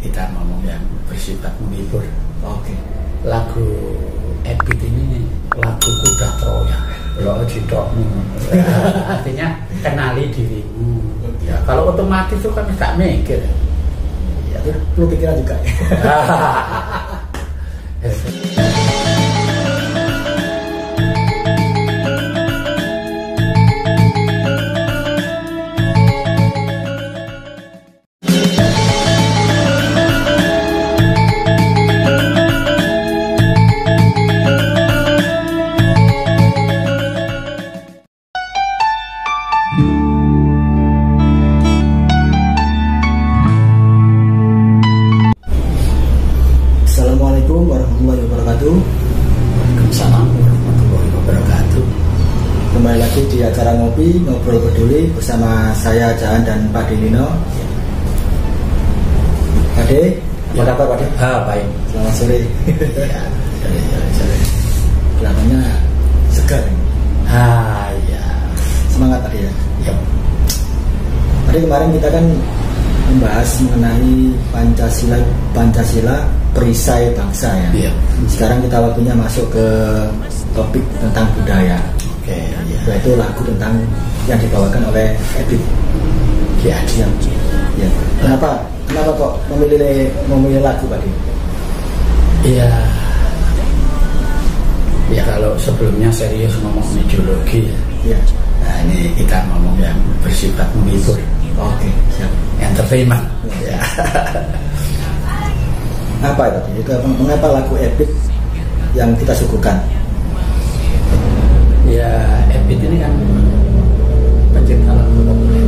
Kita ngomong yang bersifat menghibur. Oke. Lagu Ebit ini lagu kuda Troya. Lo cidokmu. Artinya kenali dirimu. Ya, kalau otomatis itu kan tak mikir. Ya, perlu pikiran juga. Assalamualaikum warahmatullahi wabarakatuh. Waalaikumsalam warahmatullahi wabarakatuh. Kembali lagi di acara Ngobrol Peduli bersama saya Jaan dan Pak Dinino. Pak De, apa kabar Pak De? Baik. Selamat sore. Ya, sore. Kelihatannya segar. Ya. Semangat Pak De ya. Ya. Tadi kemarin kita kan membahas mengenai Pancasila perisai bangsa ya. Iya. Sekarang kita waktunya masuk ke topik tentang budaya. Oke, ya. Yaitu lagu tentang yang dibawakan oleh Ebit. Ya, Ya. Kenapa kok memilih lagu Pak? Iya. Ya kalau sebelumnya serius ngomong ideologi ya. Ya. Nah ini kita ngomong yang bersifat menghibur. Oke, siap. Entertainment. Ya. Apa itu? Mengapa lagu Ebit yang kita suguhkan? Ya, Ebit ini kan pencipta lagu populer.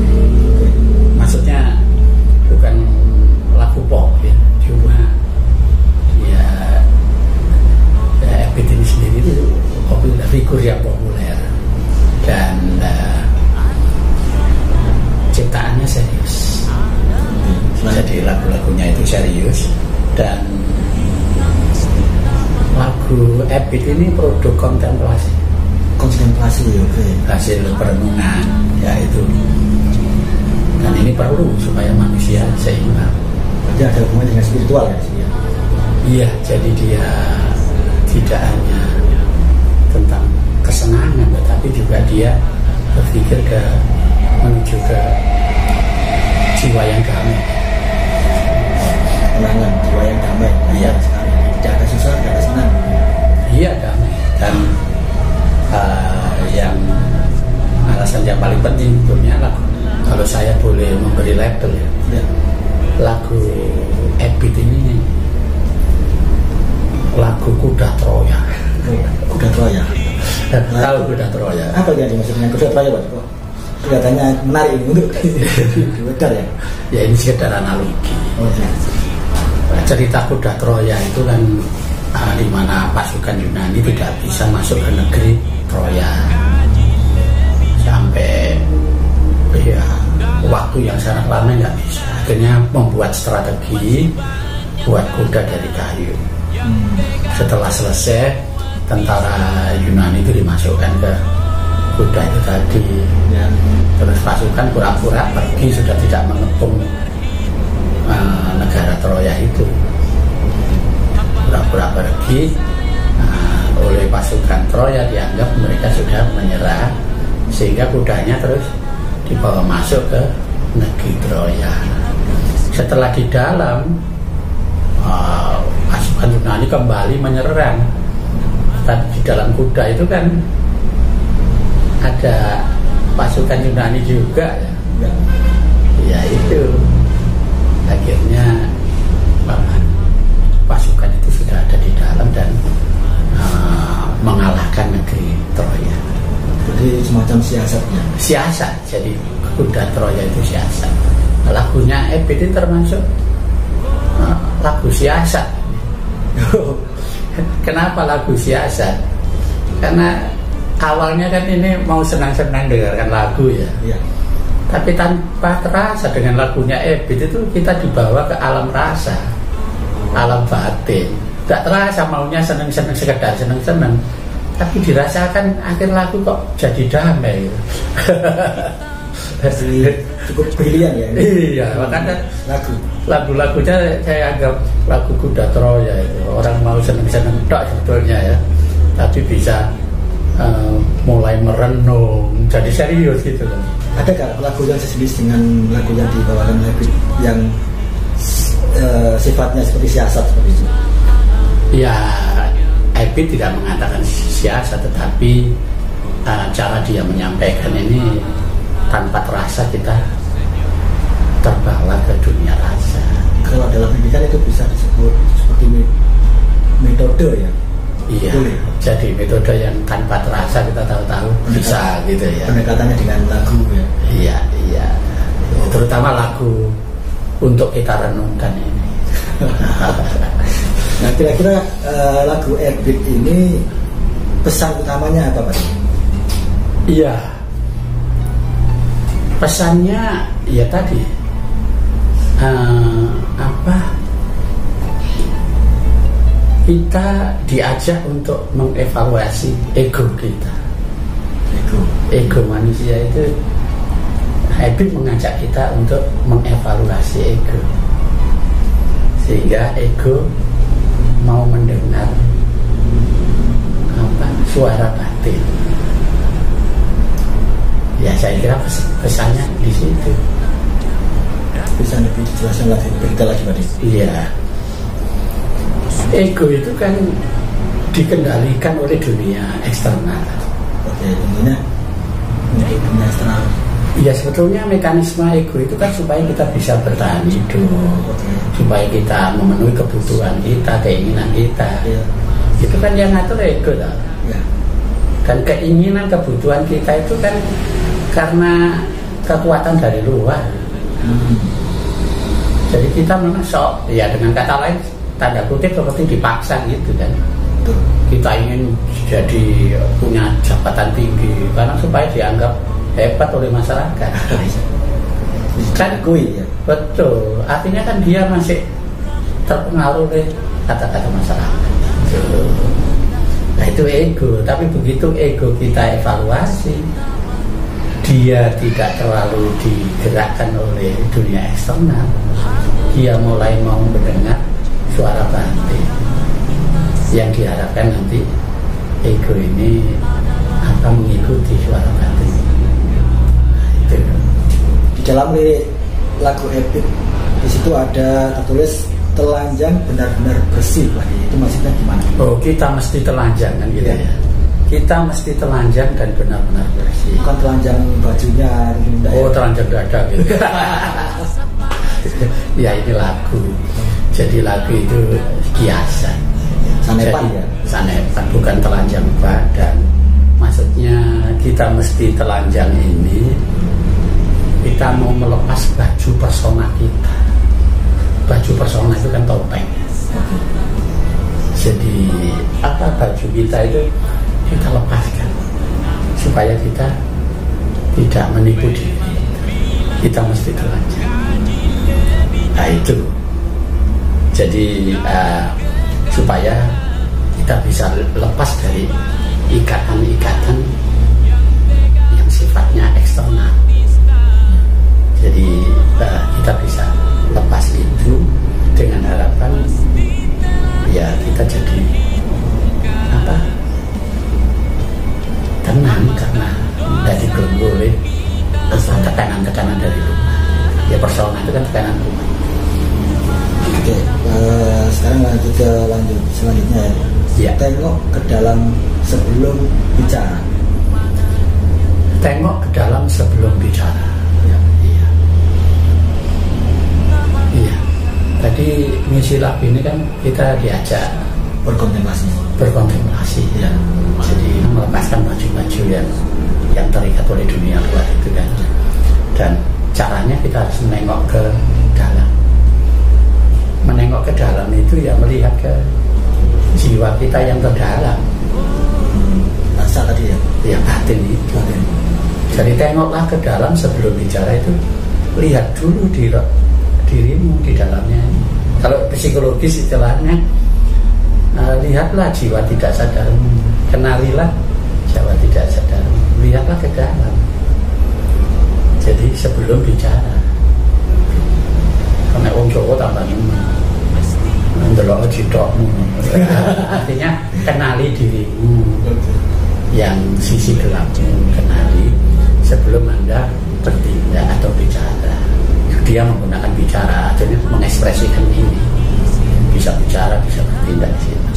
Maksudnya bukan lagu pop ya, cuma ya Ebit ini sendiri itu figur yang populer dan ciptaannya serius. Jadi lagu-lagunya itu serius dan lagu Ebit ini produk kontemplasi. Oke. Hasil perenungan ya itu. Dan ini perlu supaya manusia seimbang. Berarti ada hubungan dengan spiritual ya? Iya, jadi dia tidak hanya tentang kesenangan, tetapi juga dia berpikir menuju ke jiwa yang damai. Kenangan jiwa yang damai. Iya. Tidak ada susah, tidak ada senang. Iya, damai. Dan yang alasan yang paling penting tentunya lagu. Kalau saya boleh memberi label ya. Lagu Ebit ini lagu kuda Troya. Kuda Troya. Tahu kuda Troya? Apa yang dimaksudnya kuda Troya Pak? Kelihatannya menarik untuk diwedar ya. Ya ini sekedar analogi. Cerita kuda Troya itu kan di mana pasukan Yunani tidak bisa masuk ke negeri Troya sampai ya waktu yang sangat lama nggak bisa. Akhirnya membuat strategi buat kuda dari kayu. Setelah selesai, tentara Yunani itu dimasukkan ke kuda itu tadi. Terus pasukan pura-pura pergi, sudah tidak mengepung negara Troya itu. Pura-pura pergi oleh pasukan Troya, dianggap mereka sudah menyerah, sehingga kudanya terus dibawa masuk ke negeri Troya. Setelah di dalam, pasukan Yunani kembali menyerang. Tapi di dalam kuda itu kan ada pasukan Yunani juga ya. Ya itu akhirnya pasukan itu sudah ada di dalam dan mengalahkan negeri Troya. Jadi semacam siasatnya. Siasat, jadi kuda Troya itu siasat. Lagunya Ebit itu termasuk lagu siasat. Kenapa lagu siasat? Karena awalnya kan ini mau senang-senang dengarkan lagu ya. Iya. Tapi tanpa terasa dengan lagunya Ebit itu kita dibawa ke alam rasa, alam batin. Gak terasa maunya seneng-seneng, sekedar seneng-seneng, tapi dirasakan akhir lagu kok jadi damai. cukup brilian ya. Iya, makanya lagu-lagunya saya anggap lagu kuda Troya itu. Orang mau seneng-seneng tok sebetulnya ya, tapi bisa mulai merenung, jadi serius gitu loh. Ada gak lagu yang sejenis dengan lagu yang dibawakan Habib yang sifatnya seperti siasat seperti itu? Ya, Habib tidak mengatakan siasat, tetapi cara dia menyampaikan ini tanpa terasa kita terbawa ke dunia rasa. Kalau dalam pendidikan itu bisa disebut seperti metode ya? Iya, boleh. Jadi metode yang tanpa terasa kita tahu-tahu bisa gitu ya. Pendekatannya dengan lagu ya? Iya, iya. Terutama lagu untuk kita renungkan ini. Nah, kira-kira lagu Habib ini pesan utamanya apa Pak? Iya, pesannya ya tadi kita diajak untuk mengevaluasi ego kita. Ego manusia itu, Habib mengajak kita untuk mengevaluasi ego, sehingga ego mau mendengar suara batin. Ya, saya kira pesannya di situ. Bisa lebih dijelaskan lagi, berita lagi Pak? Iya. Ego itu kan dikendalikan oleh dunia eksternal. Oke, tentunya untuk dunia eksternal. Ya, sebetulnya mekanisme ego itu kan supaya kita bisa bertahan hidup, supaya kita memenuhi kebutuhan kita, keinginan kita. Itu kan yang ngatur ego tak? Ya. Dan keinginan kebutuhan kita itu kan karena kekuatan dari luar. Jadi kita memang sok, ya dengan kata lain tanda kutip seperti dipaksa gitu kan. Kita ingin jadi punya jabatan tinggi karena supaya dianggap hebat oleh masyarakat. Kan kui ya. Betul. Artinya kan dia masih terpengaruh oleh kata-kata masyarakat. Nah, itu ego. Tapi begitu ego kita evaluasi, dia tidak terlalu digerakkan oleh dunia eksternal, dia mulai mau mendengar suara batin. Yang diharapkan nanti ego ini akan mengikuti suara batin. Nah, itu. Di dalam lagu Habib di situ ada tertulis telanjang benar-benar bersih. Itu maksudnya gimana? Oh, kita mesti telanjang kan gitu ya. Kita mesti telanjang dan benar-benar bersih. Bukan telanjang bajunya. Oh, telanjang dada gitu. Ya, ini lagu. Jadi lagu itu kiasan. Sanepan ya? Sanepan, bukan telanjang badan. Maksudnya kita mesti telanjang ini, kita mau melepas baju persona kita. Baju persona itu kan topeng. Jadi baju kita itu kita lepaskan supaya kita tidak menipu diri. Kita mesti telanjang. Nah, itu. Jadi supaya kita bisa lepas dari ikatan-ikatan yang sifatnya eksternal. Jadi kita bisa lepas itu dengan harapan ya kita jadi tenang karena tidak diganggu oleh tekanan-tekanan dari luar. Ya, persona itu kan tekanan luar. Oke, sekarang lanjut selanjutnya ya. Tengok ke dalam sebelum bicara. Tengok ke dalam sebelum bicara. Ya. Iya. Tadi misi lab ini kan kita diajak berkontemplasi ya. Jadi melepaskan baju-baju yang terikat oleh dunia luar itu kan. Dan caranya kita harus menengok ke dalam. Menengok ke dalam itu ya melihat ke jiwa kita yang terdalam. Rasa tadi ya? Ya, batin itu. Jadi tengoklah ke dalam sebelum bicara itu. Lihat dulu dirimu di dalamnya. Kalau psikologis istilahnya, lihatlah jiwa tidak sadar. Kenalilah jiwa tidak sadar. Lihatlah ke dalam. Jadi sebelum bicara, karena wong Jawa tambah ndelok jidokmu, artinya kenali dirimu, yang sisi gelapmu kenali sebelum Anda bertindak atau bicara. Dia menggunakan bicara, artinya mengekspresikan ini, bisa bicara, bisa bertindak di situ.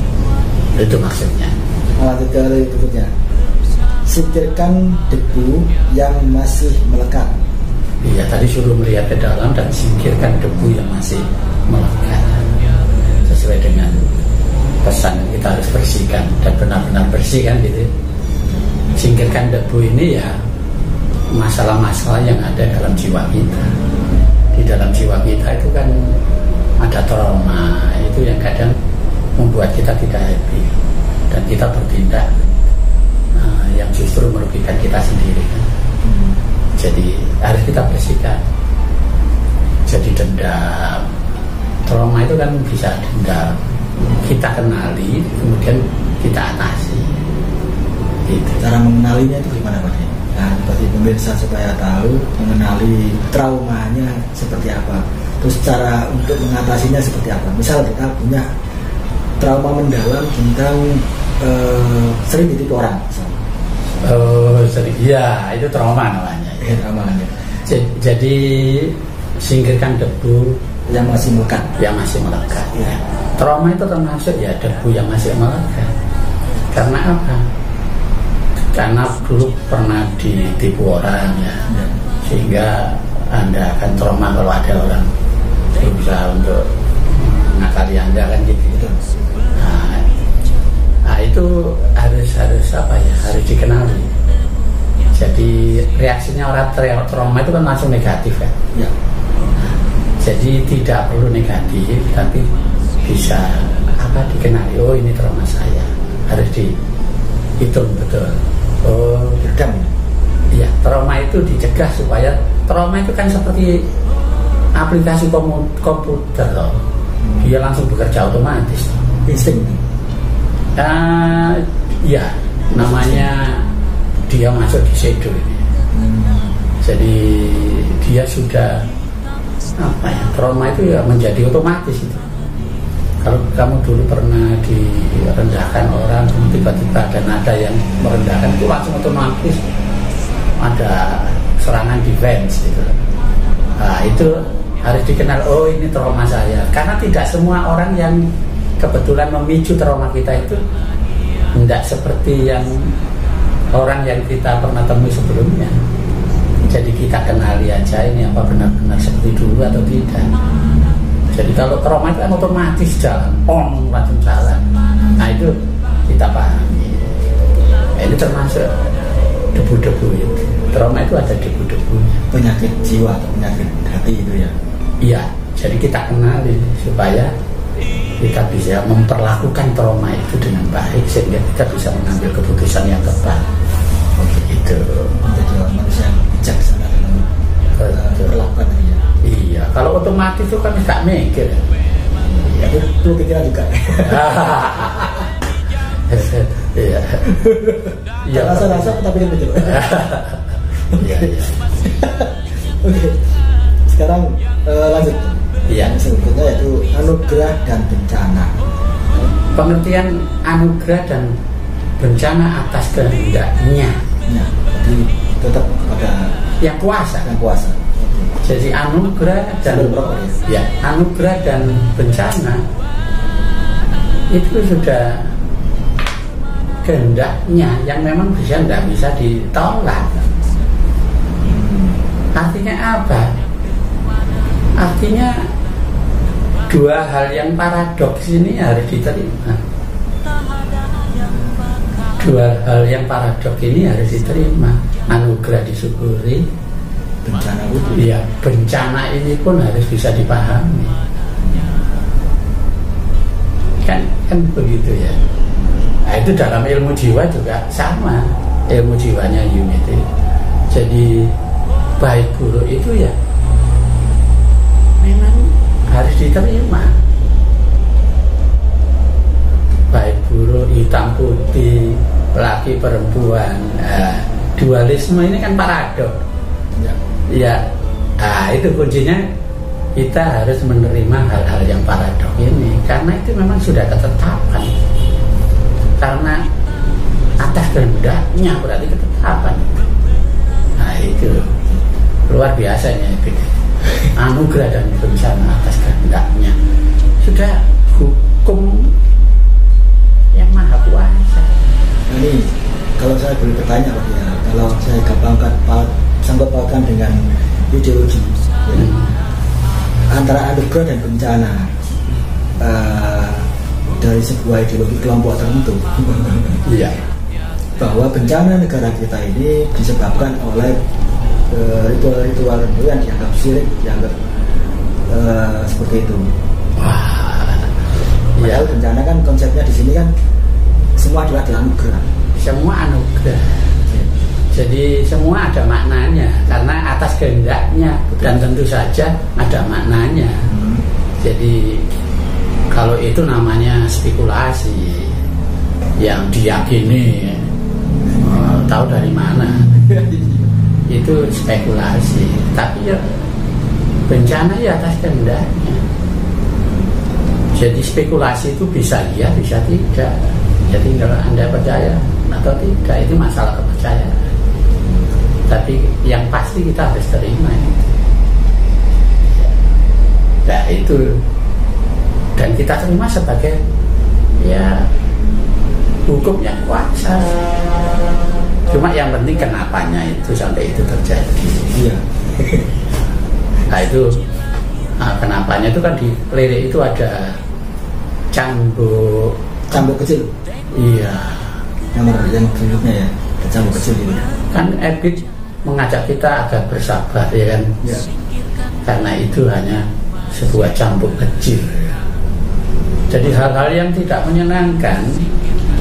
Itu maksudnya. Lanjut ke berikutnya. Singkirkan debu yang masih melekat. Iya, tadi suruh melihat ke dalam dan singkirkan debu yang masih melekat. Sesuai dengan pesan kita harus bersihkan dan benar-benar bersih kan gitu. Singkirkan debu ini ya masalah-masalah yang ada dalam jiwa kita. Di dalam jiwa kita itu kan ada trauma, itu yang kadang membuat kita tidak happy dan kita bertindak yang justru merugikan kita sendiri kan. Jadi harus kita bersihkan. Jadi dendam, trauma itu kan bisa dendam, kita kenali kemudian kita atasi gitu. Cara mengenalinya itu gimana Pak? Nah, seperti pemirsa supaya tahu mengenali traumanya seperti apa. Terus cara untuk mengatasinya seperti apa. Misal kita punya trauma mendalam tentang sering ditipu orang misalnya. Sering, ya itu trauma namanya ya. Trauma ya. Jadi singkirkan debu yang masih melekat. Yang masih melekat ya. Trauma itu termasuk ya debu yang masih melekat. Karena apa? Karena dulu pernah ditipu orang ya. Sehingga Anda akan trauma kalau ada orang berusaha untuk mengakali Anda kan gitu. Nah itu harus apa ya, harus dikenali. Jadi reaksinya orang trauma itu kan langsung negatif kan ya. Jadi tidak perlu negatif, tapi bisa apa dikenali. Oh ini trauma saya, harus dihitung betul. Oh redam. Iya, trauma itu dicegah supaya trauma itu kan seperti aplikasi komputer loh. Dia langsung bekerja otomatis. Insting. Ya, namanya dia masuk di shadow ini. Jadi dia sudah apa ya, trauma itu ya menjadi otomatis itu. Kalau kamu dulu pernah direndahkan orang, tiba-tiba ada nada yang merendahkan, itu langsung otomatis ada serangan defense gitu. Nah itu harus dikenal. Oh ini trauma saya. Karena tidak semua orang yang kebetulan memicu trauma kita itu tidak seperti yang orang yang kita pernah temui sebelumnya. Jadi kita kenali aja ini apa benar-benar seperti dulu atau tidak. Jadi kalau trauma itu kan otomatis jalan, langsung jalan. Nah itu kita pahami. Ini termasuk debu-debu itu. Trauma itu ada debu-debunya. Penyakit jiwa atau penyakit hati itu ya. Iya, jadi kita kenali supaya kita bisa memperlakukan trauma itu dengan baik sehingga kita bisa mengambil keputusan yang tepat. Begitu. Menjadi manusia yang bijaksana dalam perlakuan ya. Iya, kalau otomatis itu kan nggak mikir. Ya, itu pikiran juga. Iya. Iya. Rasa-rasa tapi kan betul. Iya. Oke. Sekarang lanjut. Iya. Yang selanjutnya yaitu anugerah dan bencana. Pengertian anugerah dan bencana atas kehendaknya. Ya, jadi tetap pada yang kuasa. Yang kuasa. Jadi anugerah dan ya, anugerah dan bencana itu sudah kehendaknya yang memang tidak bisa ditolak. Artinya apa? Artinya dua hal yang paradoks ini harus diterima. Dua hal yang paradoks ini harus diterima. Anugerah disyukuri, bencana itu. Iya, bencana ini pun harus bisa dipahami. Kan begitu ya. Nah, itu dalam ilmu jiwa juga sama. Ilmu jiwanya unity. Jadi baik buruk itu ya memang harus diterima. Baik buruk, hitam putih, laki perempuan, dualisme ini kan paradoks. Ya, itu kuncinya kita harus menerima hal-hal yang paradok ini, karena itu memang sudah ketetapan. Karena atas kehendaknya berarti ketetapan. Nah itu luar biasanya itu. Anugerah dan bencana atas kehendaknya. Sudah hukum yang maha kuasa. Ini kalau saya boleh bertanya Pak ya, kalau saya gampangkan sangkut pautkan dengan ideologi antara anugerah dan bencana dari sebuah ideologi kelompok tertentu. Iya. Bahwa bencana negara kita ini disebabkan oleh ritual-ritual tertentu yang dianggap syirik, dianggap seperti itu. Padahal bencana kan konsepnya di sini kan semua adalah anugerah. Semua anugerah. Jadi semua ada maknanya karena atas kehendaknya. Betul. Dan tentu saja ada maknanya. Jadi kalau itu namanya spekulasi yang diyakini tahu dari mana. Itu spekulasi. Tapi ya bencana ya atas kehendaknya. Jadi spekulasi itu bisa iya, bisa tidak. Jadi kalau Anda percaya atau tidak, itu masalah kepercayaan. Tapi yang pasti kita harus terima itu. Nah itu. Dan kita terima sebagai ya hukum yang kuasa. Cuma yang penting kenapanya itu sampai itu terjadi. Iya. Nah itu kenapanya itu kan di lirik itu ada cambuk kecil. Iya. Yang berikutnya ya, cambuk kecil ini. Kan Ebit mengajak kita agar bersabar ya kan. Ya. Karena itu hanya sebuah cambuk kecil. Jadi hal-hal yang tidak menyenangkan,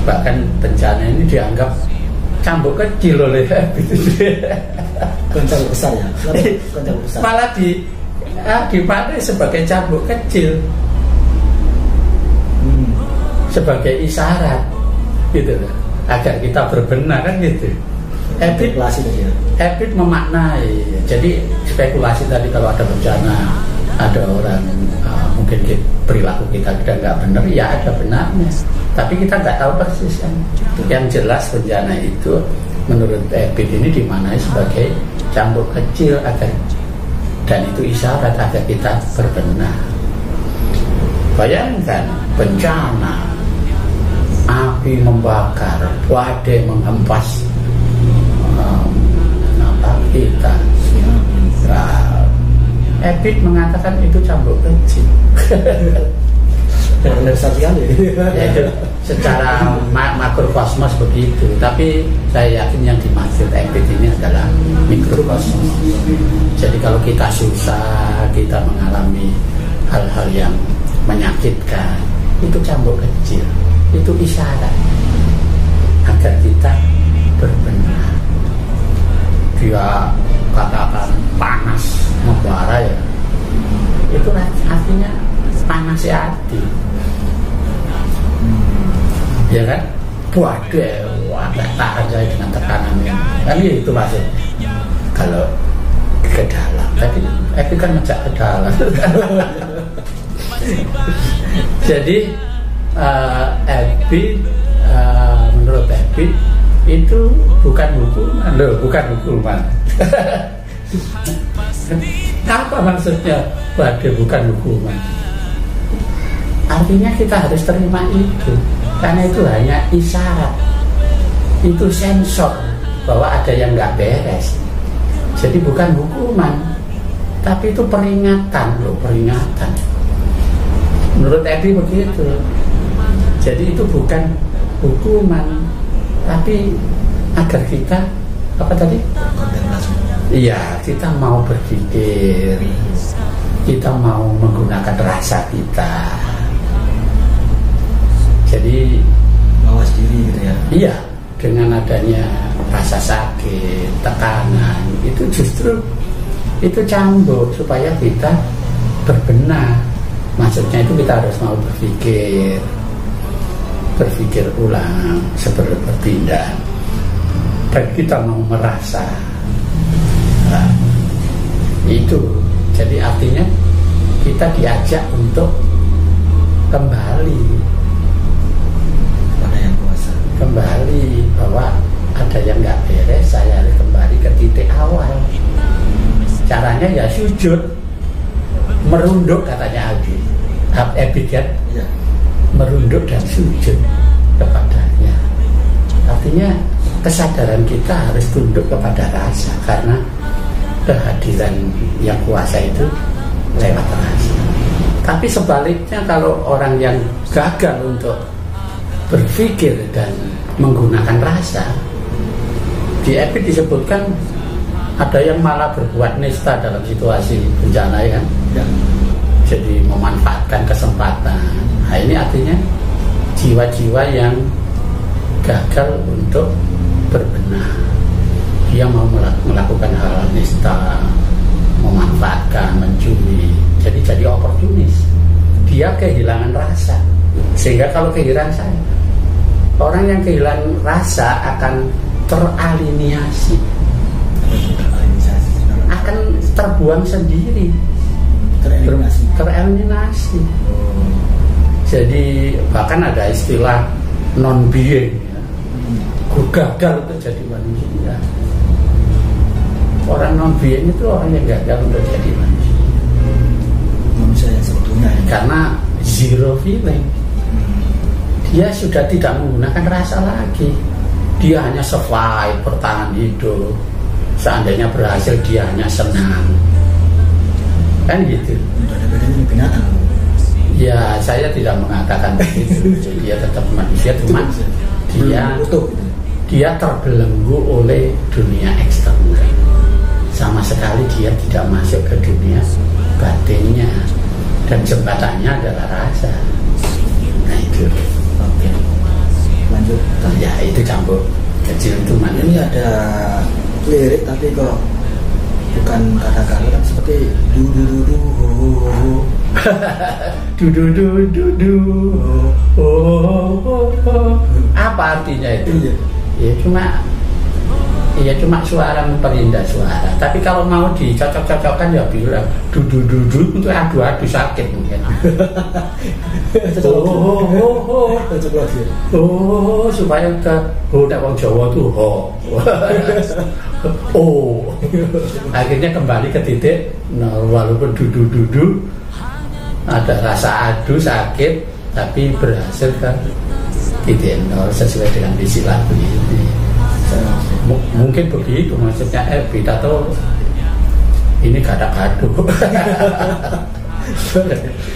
bahkan bencana ini dianggap cambuk kecil oleh Ebit. Bukan cambuk besar ya. Bukan cambuk besar. Malah dipakai sebagai cambuk kecil. Sebagai isyarat gitu loh, agar kita berbenah kan gitu. Ebit memaknai. Jadi spekulasi tadi kalau ada bencana, ada orang mungkin perilaku kita nggak benar, ya ada benarnya. Tapi kita nggak tahu persis kan. Yang jelas bencana itu menurut Ebit ini dimaknai sebagai cambuk kecil agar, dan itu isyarat agar kita berbenah. Bayangkan bencana, api membakar, badai menghempas kita. Nah, Ebit mengatakan itu cambuk kecil. Besar sekali. Secara makrokosmos begitu, tapi saya yakin yang dimaksud Ebit ini adalah mikrokosmos. Jadi kalau kita susah, kita mengalami hal-hal yang menyakitkan, itu cambuk kecil. Itu isyarat agar kita berbenah. Dia katakan panas membara ya, itu artinya panas hati, ya kan? Waduh, tahan saya dengan tekanannya. Kan itu maksudnya. Kalau ke dalam, tapi kan ngejak ke dalam. Jadi Ebit, menurut Ebit itu bukan hukuman, bukan hukuman. Apa maksudnya badai bukan hukuman? Artinya kita harus terima itu, karena itu hanya isyarat, itu sensor bahwa ada yang nggak beres. Jadi bukan hukuman, tapi itu peringatan loh, peringatan. Menurut Ebit begitu. Jadi itu bukan hukuman, tapi agar kita apa tadi? Iya, kita mau berpikir, kita mau menggunakan rasa kita. Jadi mawas diri gitu ya. Iya, dengan adanya rasa sakit, tekanan, itu justru itu cambuk supaya kita berbenah. Maksudnya itu kita harus mau berpikir ulang sebelum bertindak, dan kita mau merasa. Nah, Itu jadi artinya kita diajak untuk kembali pada yang kuasa, kembali bahwa ada yang nggak beres, saya harus kembali ke titik awal. Caranya ya sujud, merunduk katanya Abid kan, merunduk dan sujud kepadanya. Artinya kesadaran kita harus tunduk kepada rasa, karena kehadiran yang kuasa itu lewat rasa. Tapi sebaliknya kalau orang yang gagal untuk berpikir dan menggunakan rasa, di Abid disebutkan ada yang malah berbuat nista dalam situasi bencana ya. Jadi memanfaatkan kesempatan. Nah, ini artinya jiwa-jiwa yang gagal untuk berbenah. Dia mau melakukan hal nista, memanfaatkan, mencuri. Jadi oportunis. Dia kehilangan rasa. Sehingga kalau kehilangan saya, orang yang kehilangan rasa akan teraliniasi, akan terbuang sendiri, tereliminasi. Jadi bahkan ada istilah non being, ya. Gagal untuk jadi manusia. Orang non being itu orang yang gagal untuk jadi manusia. Manusia yang sebetulnya karena zero feeling. Dia sudah tidak menggunakan rasa lagi. Dia hanya survive, bertahan hidup. Seandainya berhasil dia hanya senang. Kan gitu. Ada bedanya binatang. Ya saya tidak mengatakan begitu. Dia tetap manusia, cuma dia terbelenggu oleh dunia eksternal. Sama sekali dia tidak masuk ke dunia batinnya. Dan jembatannya adalah rasa. Nah itu. Oke. Lanjut. Ya itu campur kecil itu mana? Ini ada lirik tapi kok bukan kata-kata, kan seperti du apa artinya itu? Ya cuma suara memperindah suara. Tapi kalau mau dicocok-cocokkan ya bilang du untuk adu-adu sakit mungkin. Supaya ke udah wong Jawa tuh akhirnya kembali ke titik walaupun du ada rasa adu sakit tapi berhasil ke titik nol sesuai dengan visi lagu ini. Mungkin begitu maksudnya kita tuh ini gado-gado.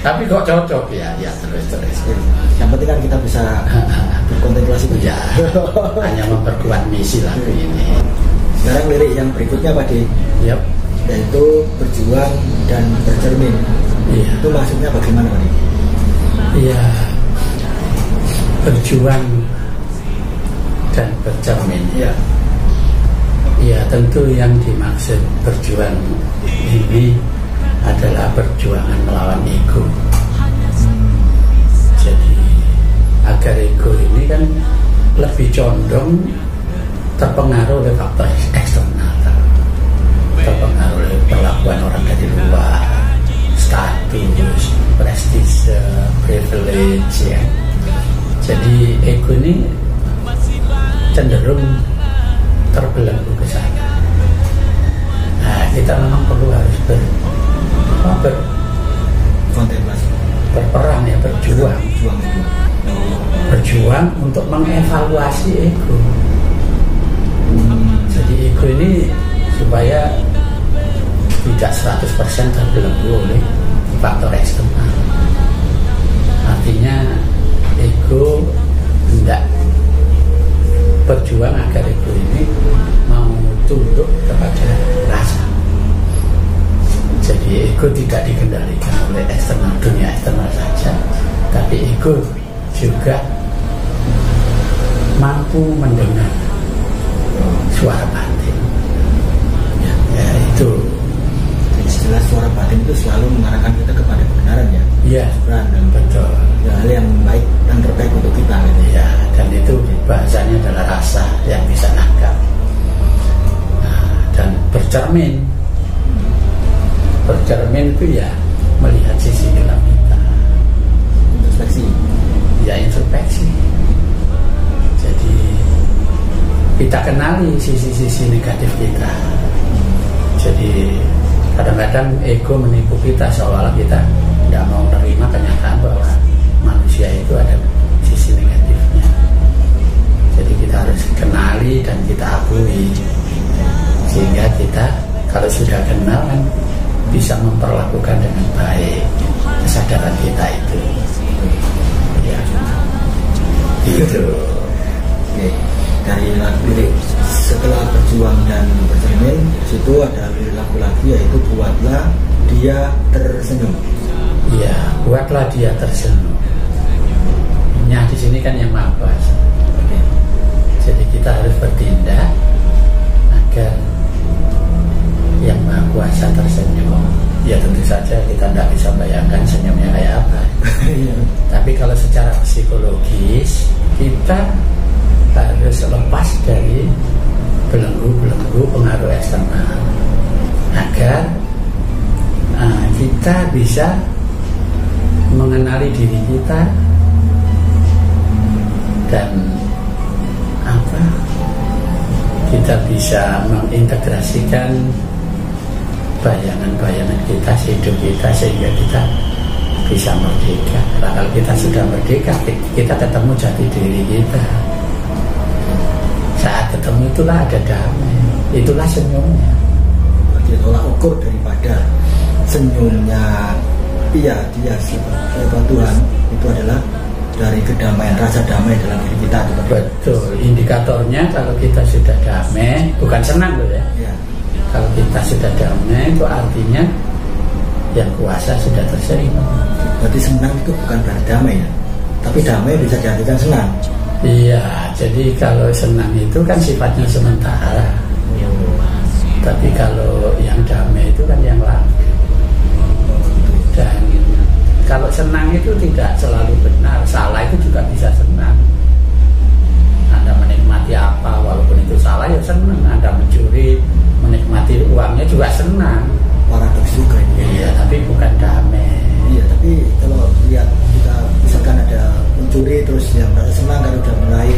Tapi kok cocok ya terus. Yang penting kan kita bisa berkontemplasi ya, hanya memperkuat misi lagu ini. Sekarang lirik yang berikutnya Pak De, yaitu berjuang dan bercermin. Itu maksudnya bagaimana Pak De? Iya, berjuang dan bercermin. Ya tentu yang dimaksud berjuang ini adalah perjuangan melawan ego. Jadi agar ego ini kan lebih condong terpengaruh oleh faktor eksternal, terpengaruh oleh perlakuan orang dari luar, status, prestise, privilege ya. Jadi ego ini cenderung terbelenggu ke sana. Nah, kita memang perlu harus kontemplasi, berperang ya, berjuang untuk mengevaluasi ego. Jadi ego ini supaya tidak 100% terbelenggu oleh faktor eksternal. Artinya ego hendak berjuang agar ego ini mau tunduk kepada rasa. Jadi ego tidak dikendalikan oleh eksternal, dunia eksternal saja, tapi ego juga mampu mendengar suara batin. Ya itu. Istilah suara batin itu selalu mengarahkan kita kepada kebenaran ya. Iya, dan betul. Hal yang baik dan terbaik untuk kita. Gitu. Ya, dan itu bahasanya adalah rasa yang bisa nangkap. Nah, dan bercermin. bercermin itu ya melihat sisi gelap kita, introspeksi. Ya introspeksi. Jadi kita kenali sisi-sisi negatif kita. Jadi kadang-kadang ego menipu kita seolah-olah kita tidak mau menerima kenyataan bahwa manusia itu ada sisi negatifnya. Jadi kita harus kenali dan kita akui, sehingga kita kalau sudah kenal kan bisa memperlakukan dengan baik kesadaran kita itu. Ya, itu. Oke. Dari lirik setelah berjuang dan bercermin, situ ada lirik lagu lagi yaitu buatlah dia tersenyum. Iya, buatlah dia tersenyum. Nya di sini kan yang Maha Kuasa. Jadi kita harus bertindak agar yang Maha Kuasa tersenyum. Ya tentu saja kita tidak bisa bayangkan senyumnya kayak apa. Tapi kalau secara psikologis kita harus lepas dari belenggu-belenggu pengaruh eksternal agar kita bisa mengenali diri kita dan kita bisa mengintegrasikan bayangan-bayangan kita, hidup kita, sehingga kita bisa merdeka. Nah, kalau kita sudah merdeka, kita ketemu jati diri kita. Saat ketemu itulah ada damai, itulah senyumnya. Berarti tolak ukur daripada senyumnya dia Tuhan itu adalah dari kedamaian, rasa damai dalam diri kita. Betul, indikatornya kalau kita sudah damai, bukan senang loh ya. Kalau kita sudah damai itu artinya yang kuasa sudah tersenyum. Berarti senang itu bukan berarti damai ya, tapi damai bisa diartikan senang. Iya, jadi kalau senang itu kan sifatnya sementara. Tapi kalau yang damai itu kan yang langgeng. Dan kalau senang itu tidak selalu benar, salah itu juga bisa senang. Anda menikmati apa, walaupun itu salah ya senang. Anda mencuri, menikmati uangnya juga senang. Paradoks juga ini. Iya, tapi bukan damai. Iya, tapi kalau lihat kita misalkan ada mencuri terus yang merasa senang kalau udah mulai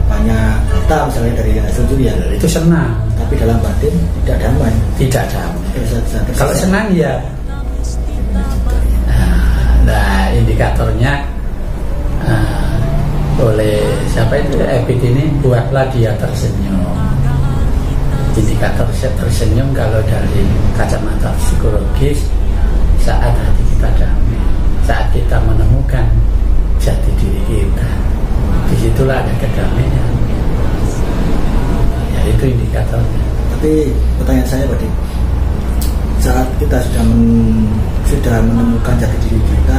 banyak harta misalnya dari hasil curi ya, itu senang. Tapi dalam batin tidak damai. Tidak damai. Kalau senang ya. Nah, indikatornya oleh siapa itu Ebit ini, buatlah dia tersenyum. Indikator tersenyum kalau dari kacamata psikologis saat hati kita damai, saat kita menemukan jati diri kita, disitulah ada kedamaian. Ya itu indikatornya. Tapi pertanyaan saya Pak, saat kita sudah menemukan jati diri kita,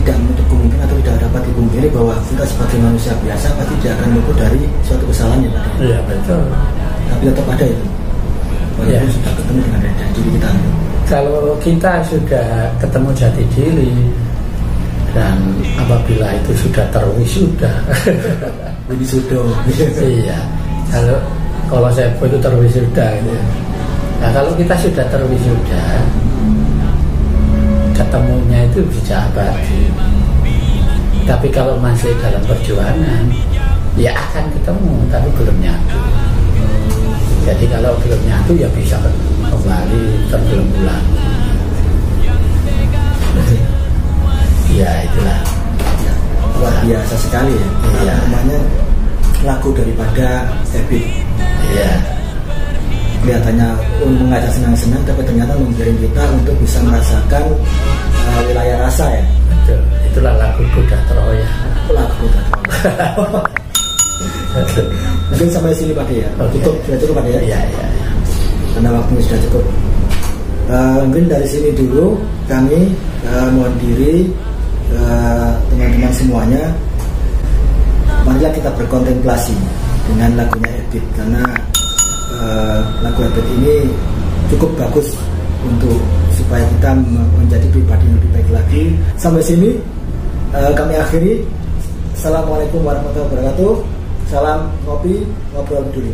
tidak menutup kemungkinan atau tidak dapat dipungkiri bahwa kita sebagai manusia biasa pasti tidak akan luput dari suatu kesalahan ya Pak. Iya betul. Tapi tetap ada itu. Walaupun sudah ketemu dengan jati diri kita. Kalau kita sudah ketemu jati diri dan apabila itu sudah terwisuda, iya. Kalau saya itu terwisuda gitu. Nah kalau kita sudah terwisuda, ketemunya itu bisa abadi. Tapi kalau masih dalam perjuangan, ya akan ketemu, tapi belum nyatu. Jadi kalau belum nyatu ya bisa kembali terbelenggu lagi. Ya itulah. Luar biasa sekali ya. Iya. Namanya lagu daripada Ebit. Iya. Kelihatannya mengajak senang-senang, tapi ternyata menggiring kita untuk bisa merasakan wilayah rasa ya. Betul. Itulah lagu Kuda Troya. Lagu Kuda Troya. Mungkin sampai sini Pak ya. Tutup, sudah cukup Pak ya. Iya. Karena waktunya sudah cukup. Mungkin dari sini dulu kami mohon diri teman-teman semuanya. Marilah kita berkontemplasi dengan lagunya Ebit, karena lagu Ebit ini cukup bagus untuk supaya kita menjadi pribadi yang lebih baik lagi. Sampai sini kami akhiri. Assalamualaikum warahmatullahi wabarakatuh. Salam ngopi, ngobrol dulu.